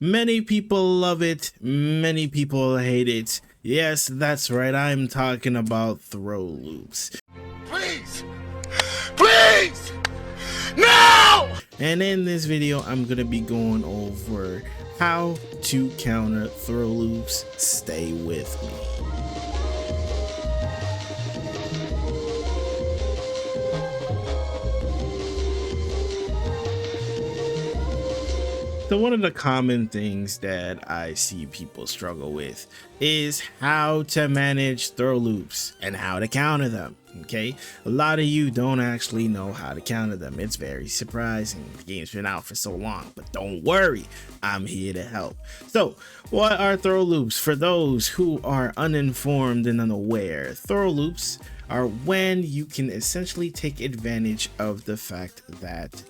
Many people love it, many people hate it. Yes, that's right, I'm talking about throw loops. Please! Please! No! And in this video, I'm gonna be going over how to counter throw loops. Stay with me. So one of the common things that I see people struggle with is how to manage throw loops and how to counter them. Okay, a lot of you don't actually know how to counter them. It's very surprising. The game's been out for so long, but don't worry, I'm here to help. So what are throw loops? For those who are uninformed and unaware, throw loops are when you can essentially take advantage of the fact that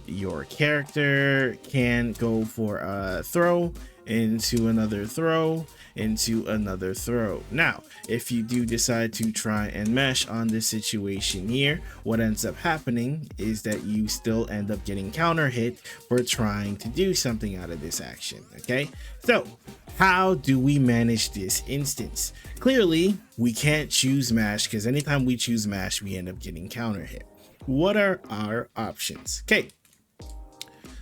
your character can go for a throw into another throw into another throw. Now, if you do decide to try and mesh on this situation here, what ends up happening is that you still end up getting counter hit for trying to do something out of this action. Okay, so how do we manage this instance? Clearly, we can't choose mash because anytime we choose mash, we end up getting counter hit. What are our options? Okay,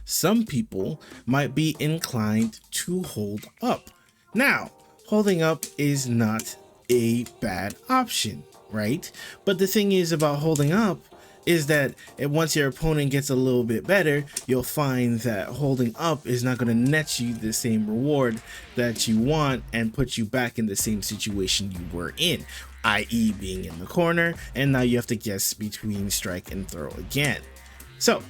some people might be inclined to hold up. Now, holding up is not a bad option, right? But the thing is about holding up is that once your opponent gets a little bit better, you'll find that holding up is not going to net you the same reward that you want and put you back in the same situation you were in, i.e. being in the corner, and now you have to guess between strike and throw again. So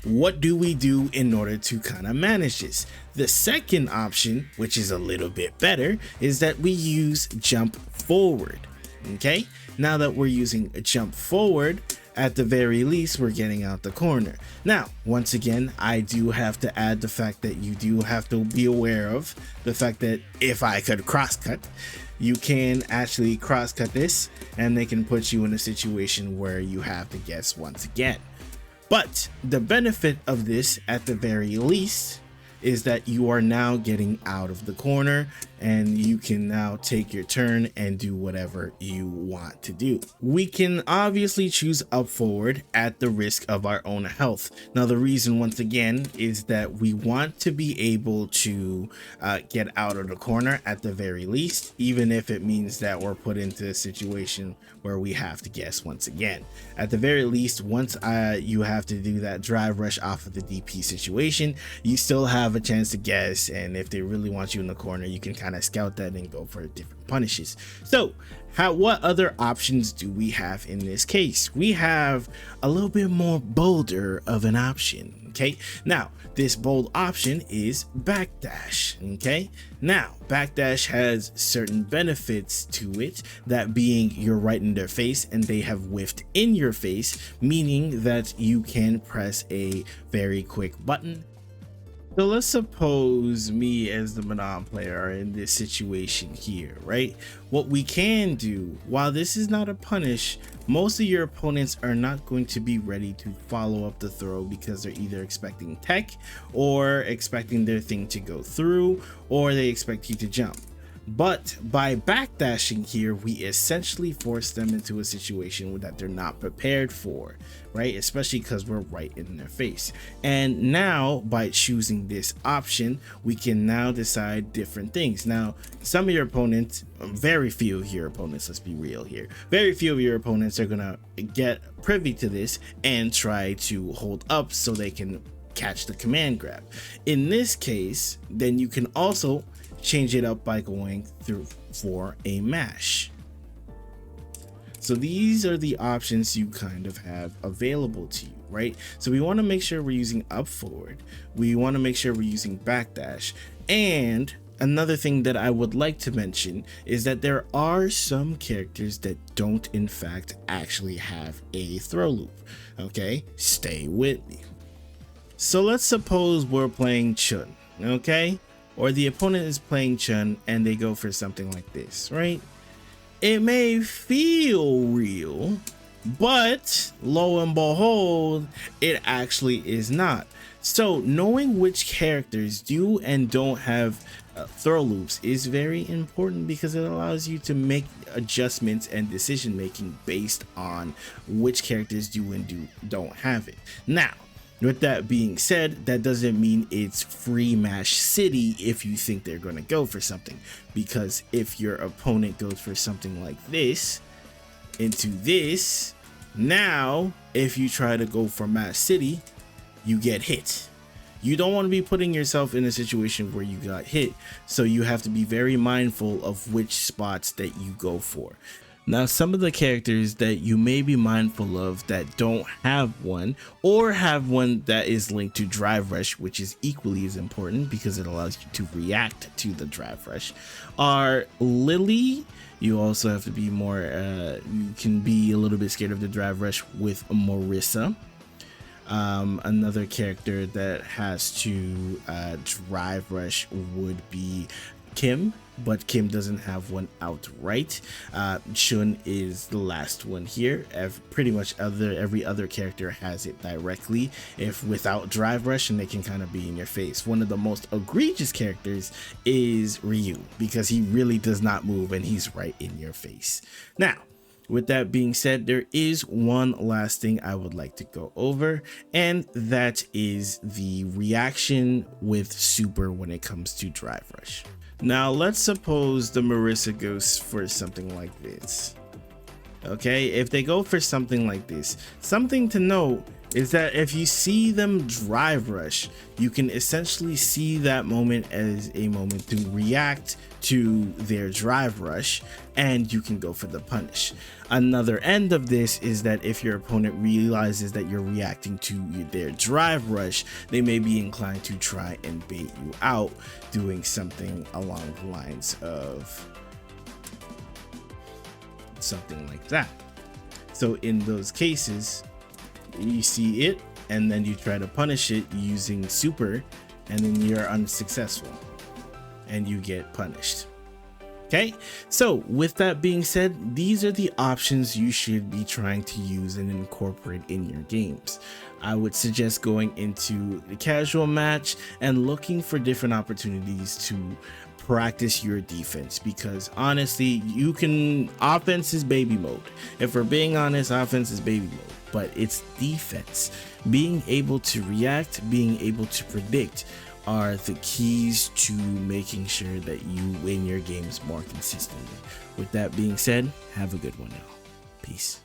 what do we do in order to kind of manage this? The second option, which is a little bit better, is that we use jump forward. Okay, now that we're using a jump forward, at the very least we're getting out the corner. Now, once again, I do have to add the fact that you do have to be aware of the fact that if I could crosscut, you can actually crosscut this and they can put you in a situation where you have to guess once again. But the benefit of this at the very least is that you are now getting out of the corner and you can now take your turn and do whatever you want to do. We can obviously choose up forward at the risk of our own health. Now the reason once again is that we want to be able to get out of the corner at the very least, even if it means that we're put into a situation where we have to guess once again. At the very least, once you have to do that drive rush off of the DP situation, you still have a chance to guess, and if they really want you in the corner, you can kind of scout that and go for different punishes. So what other options do we have in this case? We have a little bit more bolder of an option. Okay, now this bold option is backdash. Okay, now backdash has certain benefits to it, that being you're right in their face and they have whiffed in your face, meaning that you can press a very quick button. So let's suppose me as the Madon player are in this situation here, right? What we can do, while this is not a punish, most of your opponents are not going to be ready to follow up the throw because they're either expecting tech or expecting their thing to go through, or they expect you to jump. But by backdashing here, we essentially force them into a situation that they're not prepared for, right? Especially because we're right in their face. And now by choosing this option, we can now decide different things. Now, some of your opponents, very few of your opponents, let's be real here, very few of your opponents are gonna get privy to this and try to hold up so they can catch the command grab. In this case, then you can also change it up by going through for a mash. So these are the options you kind of have available to you, right? So we want to make sure we're using up forward, we want to make sure we're using backdash, and another thing that I would like to mention is that there are some characters that don't in fact actually have a throw loop. Okay, stay with me. So let's suppose we're playing Chun, okay? Or the opponent is playing Chun and they go for something like this, right? It may feel real, but lo and behold, it actually is not. So knowing which characters do and don't have throw loops is very important because it allows you to make adjustments and decision making based on which characters do and don't have it. Now, with that being said, that doesn't mean it's free mash city if you think they're going to go for something, because if your opponent goes for something like this into this, now if you try to go for mash city, you get hit. You don't want to be putting yourself in a situation where you got hit, so you have to be very mindful of which spots that you go for. Now, some of the characters that you may be mindful of that don't have one, or have one that is linked to drive rush, which is equally as important because it allows you to react to the drive rush, are Lily. You also have to be more, you can be a little bit scared of the drive rush with Marissa. Another character that has to drive rush would be Kim, but Kim doesn't have one outright. Shun is the last one here. Pretty much every other character has it directly, if without drive rush, and they can kind of be in your face. One of the most egregious characters is Ryu, because he really does not move and he's right in your face. Now, with that being said, there is one last thing I would like to go over, and that is the reaction with super when it comes to drive rush. Now, let's suppose the Marissa goes for something like this. Okay, if they go for something like this, something to note is that if you see them drive rush, you can essentially see that moment as a moment to react to their drive rush, and you can go for the punish. Another end of this is that if your opponent realizes that you're reacting to their drive rush, they may be inclined to try and bait you out, doing something along the lines of something like that. So in those cases, you see it and then you try to punish it using super, and then you're unsuccessful and you get punished. Okay, so with that being said, these are the options you should be trying to use and incorporate in your games. I would suggest going into the casual match and looking for different opportunities to practice your defense, because honestly, offense is baby mode. If we're being honest, offense is baby mode, but it's defense. Being able to react, being able to predict are the keys to making sure that you win your games more consistently. With that being said, have a good one now. Peace.